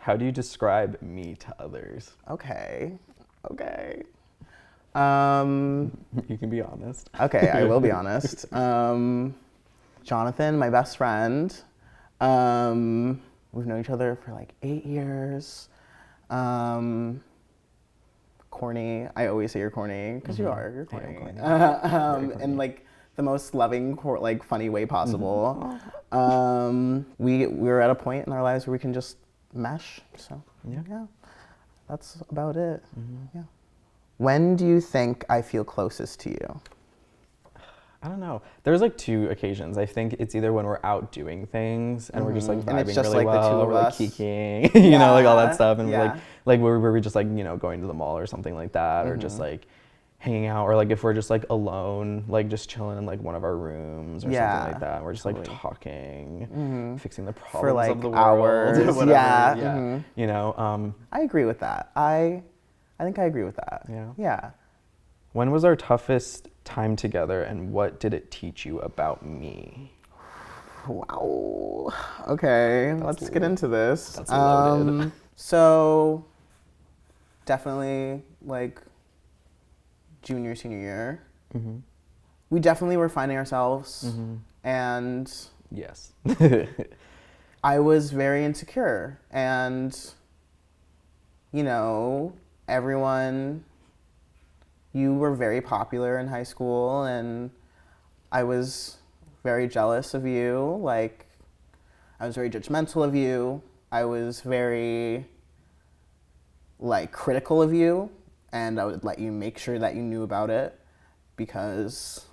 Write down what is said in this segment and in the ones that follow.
How do you describe me to others? Okay. You can be honest. Okay, I will be honest. Jonathan, my best friend. We've known each other for like 8 years. Corny. I always say you're corny because you are. You're corny. Corny. In like the most loving, like funny way possible. We were at a point in our lives where we can just mesh. So yeah, that's about it. Yeah. When do you think I feel closest to you? I don't know. There's like 2 occasions. I think it's either when we're out doing things and we're just like vibing And it's just really like the well, two of we're like us. kikiing, you know, like all that stuff, and Yeah. we're like where we just like, you know, going to the mall or something like that, or just like hanging out, or like if we're just like alone, like just chilling in like one of our rooms or something like that. And we're just like talking, fixing the problems For like of the world, hours. or whatever. Yeah. You know. I agree with that. I think I agree with that. Yeah. When was our toughest time together, and what did it teach you about me? Wow. Okay, let's get into this. That's loaded. So, definitely like junior, senior year. We definitely were finding ourselves, and Yes. I was very insecure, and you know, you were very popular in high school, and I was very jealous of you. Like, I was very judgmental of you. I was very, like, critical of you, and I would let you make sure that you knew about it because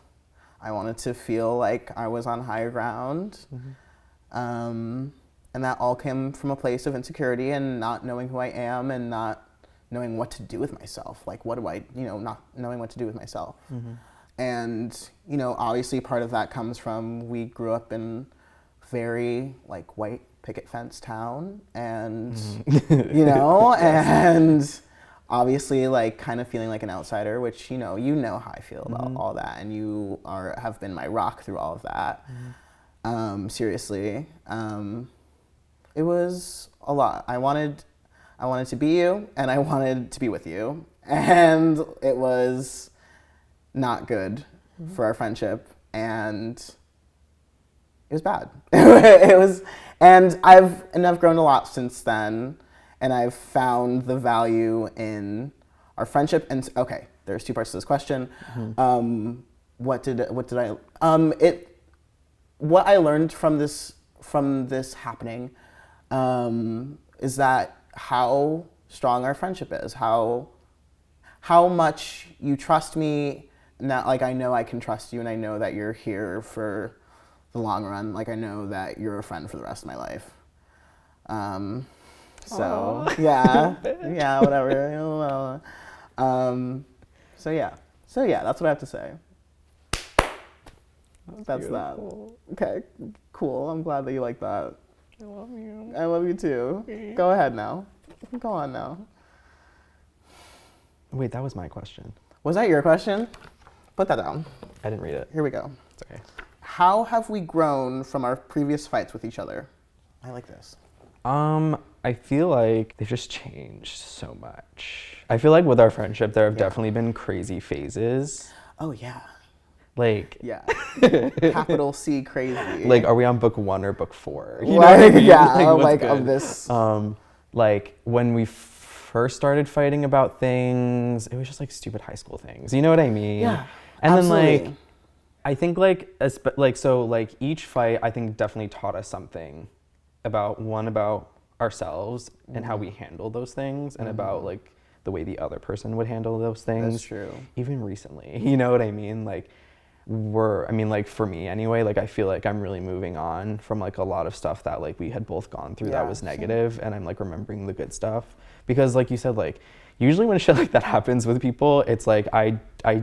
I wanted to feel like I was on higher ground. And that all came from a place of insecurity and not knowing who I am and not knowing what to do with myself. Like, what do I, not knowing what to do with myself. And, obviously part of that comes from, we grew up in very, like, white picket fence town, and, and obviously, like, kind of feeling like an outsider, which, you know how I feel about all that, and you have been my rock through all of that. Seriously. It was a lot. I wanted to be you, and I wanted to be with you, and it was not good for our friendship, and it was bad. And I've grown a lot since then, and I've found the value in our friendship. And okay, there's 2 parts to this question. What I learned from this happening is that how strong our friendship is, how much you trust me. Not like I know I can trust you, and I know that you're here for the long run. Like, I know that you're a friend for the rest of my life. Yeah, whatever. So yeah, that's what I have to say. That's beautiful. That. Okay, cool. I'm glad that you like that. I love you. I love you too. Go ahead now. Go on now. Wait, that was my question. Was that your question? Put that down. I didn't read it. Here we go. It's okay. How have we grown from our previous fights with each other? I like this. I feel like they've just changed so much. I feel like with our friendship, there have definitely been crazy phases. Oh, yeah. Like, yeah, capital C crazy. Like, are we on book 1 or book 4? You know what I mean? Yeah, like of this. Like when we first started fighting about things, it was just like stupid high school things. You know what I mean? Yeah. And absolutely. then like, I think like each fight I think definitely taught us something about ourselves and how we handle those things, and about like the way the other person would handle those things. That's true. Even recently, you know what I mean? Like, like for me anyway, like I feel like I'm really moving on from like a lot of stuff that like we had both gone through that was negative, and I'm like remembering the good stuff, because like you said, like usually when shit like that happens with people, it's like I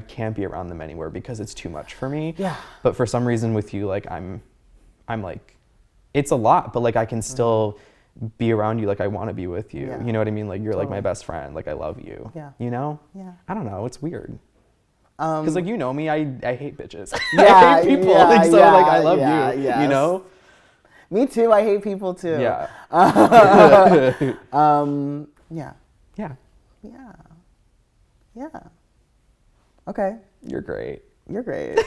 can't be around them anymore because it's too much for me. Yeah. But for some reason with you, like I'm like, it's a lot, but like I can still be around you, like I want to be with you. You know what I mean? Like you're like my best friend, like I love you. Yeah. You know? Yeah. I don't know, it's weird. Because like, you know me, I hate bitches. Yeah, I hate people. Yeah, like, so yeah, like I love yeah, you. yes. You know? Me too. I hate people too. Yeah. Yeah. Yeah. Yeah. Yeah. Okay. You're great. You're great.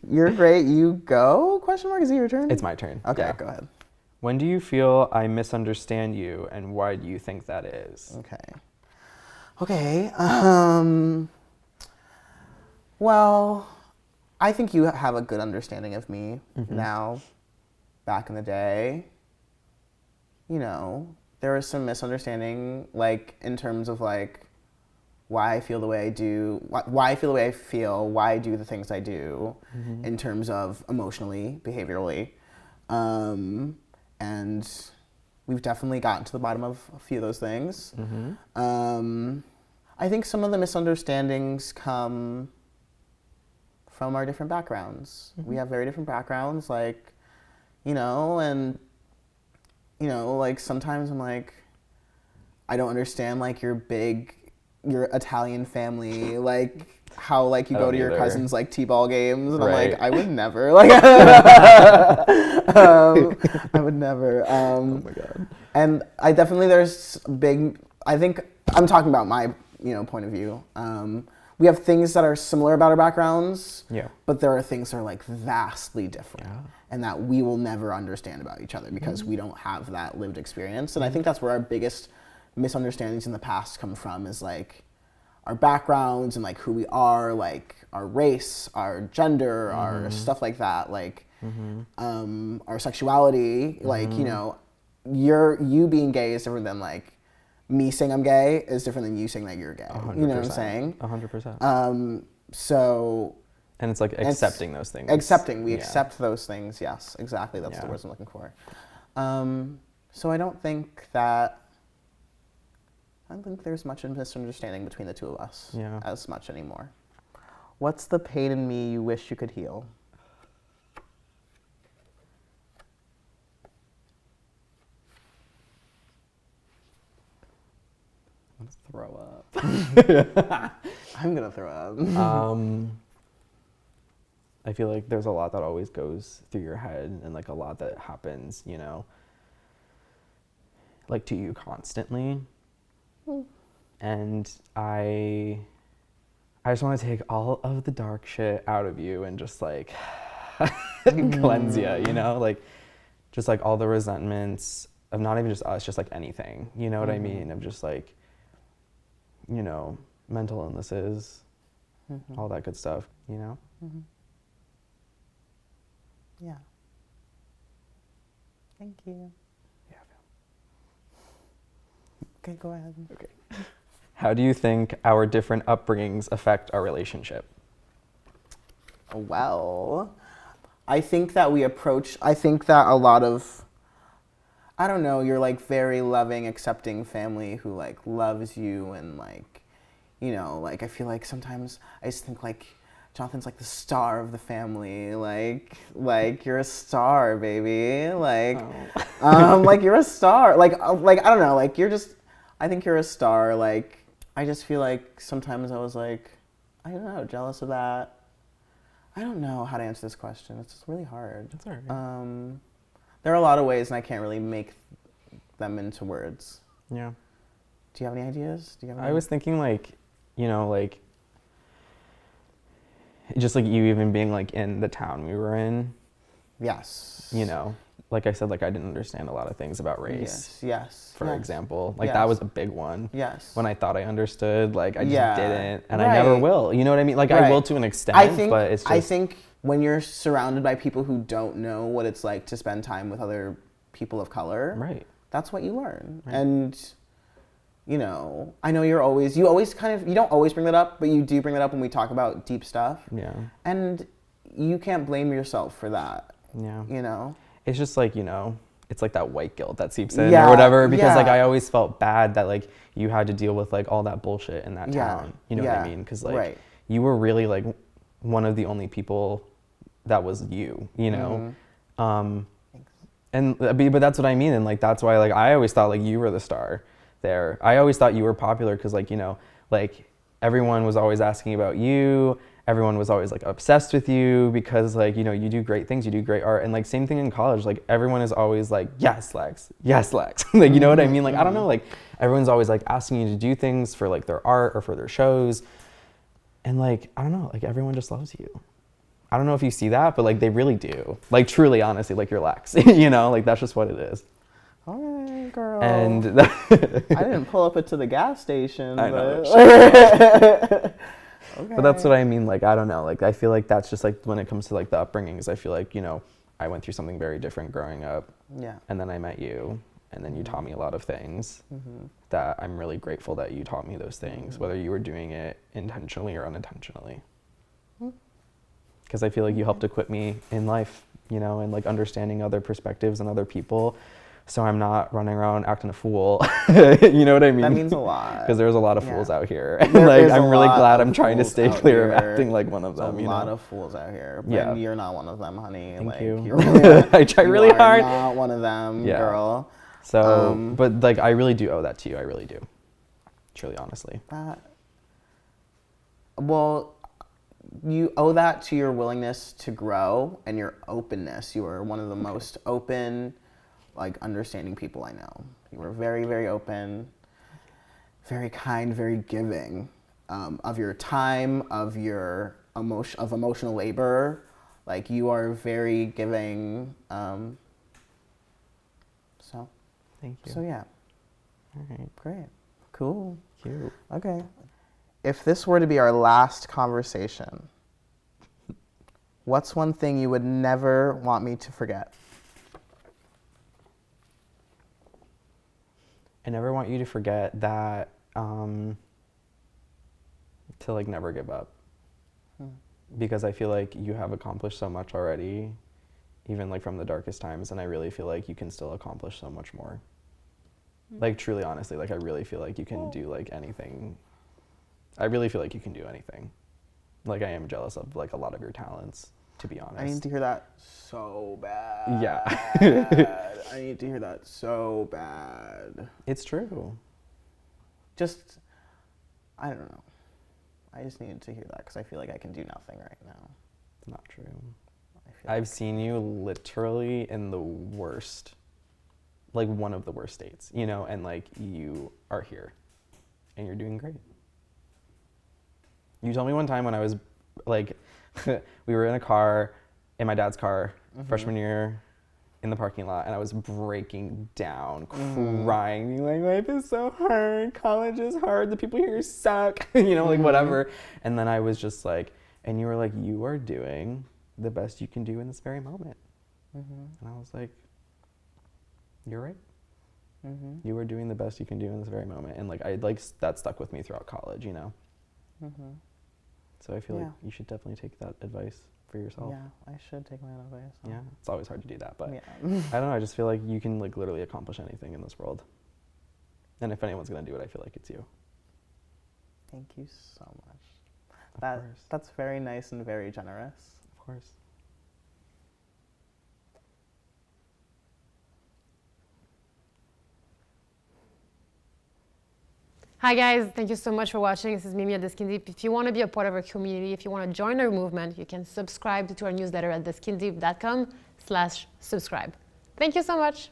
You're great. You go? Question mark. Is it your turn? It's my turn. Okay. Yeah. Go ahead. When do you feel I misunderstand you, and why do you think that is? Okay. Okay. Well, I think you have a good understanding of me now. Back in the day, you know, there was some misunderstanding, like in terms of like why I feel the way I do, why I feel the way I feel, why I do the things I do, in terms of emotionally, behaviorally, and we've definitely gotten to the bottom of a few of those things. I think some of the misunderstandings come from our different backgrounds. We have very different backgrounds, like, you know, and, you know, like sometimes I'm like, I don't understand like your Italian family, like how like you go to your cousins' like t-ball games, and I'm like, I would never, like, I would never. Oh my God. And I definitely, I think I'm talking about my, you know, point of view. We have things that are similar about our backgrounds, but there are things that are like vastly different and that we will never understand about each other because we don't have that lived experience. And I think that's where our biggest misunderstandings in the past come from, is like our backgrounds and like who we are, like our race, our gender, our stuff like that, like our sexuality, like, you know, you being gay is different than like me saying I'm gay is different than you saying that you're gay. 100%. You know what I'm saying? 100%. So. And it's like accepting those things. We accept those things. Yes, exactly. That's the words I'm looking for. So I don't think there's much misunderstanding between the two of us as much anymore. What's the pain in me you wish you could heal? I'm gonna throw up. I'm gonna throw up. I feel like there's a lot that always goes through your head, and like a lot that happens, you know, like to you constantly. And I just want to take all of the dark shit out of you and just like cleanse you, you know, like just like all the resentments of not even just us, just like anything, you know what I mean? Of just like, you know, mental illnesses, all that good stuff, you know? Yeah. Thank you. Yeah. Okay, go ahead. Okay. How do you think our different upbringings affect our relationship? Well, I think that a lot of, I don't know, you're like very loving, accepting family who like loves you, and like, you know, like I feel like sometimes I just think like Jonathan's like the star of the family, like you're a star, baby, like, like you're a star, like I don't know, like I think you're a star, like I just feel like sometimes I was like, I don't know, jealous of that. I don't know how to answer this question. It's really hard. That's all right. There are a lot of ways, and I can't really make them into words. Yeah. Do you have any ideas? I was thinking like, you know, like just like you even being like in the town we were in. Yes. You know, like I said, like I didn't understand a lot of things about race. Yes. For example, like that was a big one. Yes. When I thought I understood, like I just didn't, and I never will. You know what I mean? Like I will to an extent, but it's just. I think when you're surrounded by people who don't know what it's like to spend time with other people of color, that's what you learn. Right. And you know, I know you don't always bring that up, but you do bring that up when we talk about deep stuff. Yeah. And you can't blame yourself for that. Yeah. You know? It's just like, you know, it's like that white guilt that seeps in or whatever, because like I always felt bad that like you had to deal with like all that bullshit in that town. You know what I mean? Because like you were really like one of the only people that was you know? And but that's what I mean, and like that's why like I always thought like you were the star there. I always thought you were popular because like, you know, like everyone was always asking about you, everyone was always like obsessed with you because like, you know, you do great things, you do great art. And like same thing in college, like everyone is always like, yes, Lex, yes, Lex. Like, you know what I mean? Like, I don't know, like everyone's always like asking you to do things for like their art or for their shows. And like, I don't know, like everyone just loves you. I don't know if you see that, but like they really do. Like truly, honestly, like you're Lex, you know, like that's just what it is. All right, girl. And I didn't pull up it to the gas station. I know. Okay. But that's what I mean. Like, I don't know. Like, I feel like that's just like when it comes to like the upbringings, I feel like, you know, I went through something very different growing up. Yeah. And then I met you. And then you taught me a lot of things that I'm really grateful that you taught me those things, whether you were doing it intentionally or unintentionally. Because I feel like you helped equip me in life, you know, and like understanding other perspectives and other people. So I'm not running around acting a fool. You know what I mean? That means a lot. Because there's a lot of fools out here. And There like is I'm a really lot glad of I'm trying to fools stay out clear of here. acting like one of them. There's a lot of fools out here. But Yeah. you're not one of them, honey. Thank like, you. You're really, I try really hard. You're not one of them, girl. So, but like I really do owe that to you. I really do. Truly, honestly. Well, you owe that to your willingness to grow and your openness. You are one of the most open, like, understanding people I know. You were very, very open, very kind, very giving of your time, of your emotional labor. Like, you are very giving. So, thank you. So yeah. All right. Great. Cool. Cute. Okay. If this were to be our last conversation, what's one thing you would never want me to forget? I never want you to forget that to like never give up. Because I feel like you have accomplished so much already, even like from the darkest times, and I really feel like you can still accomplish so much more. Like truly, honestly, like I really feel like you can do like anything. I really feel like you can do anything. Like I am jealous of like a lot of your talents, to be honest. I need to hear that so bad. Yeah. I need to hear that so bad. It's true. Just, I don't know. I just needed to hear that because I feel like I can do nothing right now. It's not true. I've seen you literally in the worst, like one of the worst states, you know, and like you are here and you're doing great. You told me one time when I was like, we were in a car, in my dad's car, freshman year, in the parking lot, and I was breaking down, crying, being like, life is so hard, college is hard, the people here suck, you know, like whatever. And then I was just like, and you were like, you are doing the best you can do in this very moment. And I was like, you're right. You are doing the best you can do in this very moment. And like, that stuck with me throughout college, you know? So I feel like you should definitely take that advice for yourself. Yeah, I should take my own advice. Yeah, it's always hard to do that, but yeah. I don't know, I just feel like you can like literally accomplish anything in this world. And if anyone's gonna do it, I feel like it's you. Thank you so much. Of course. That's very nice and very generous. Of course. Hi guys, thank you so much for watching. This is Mériem at theskindeep. If you want to be a part of our community, if you want to join our movement, you can subscribe to our newsletter at theskindeep.com/subscribe. Thank you so much.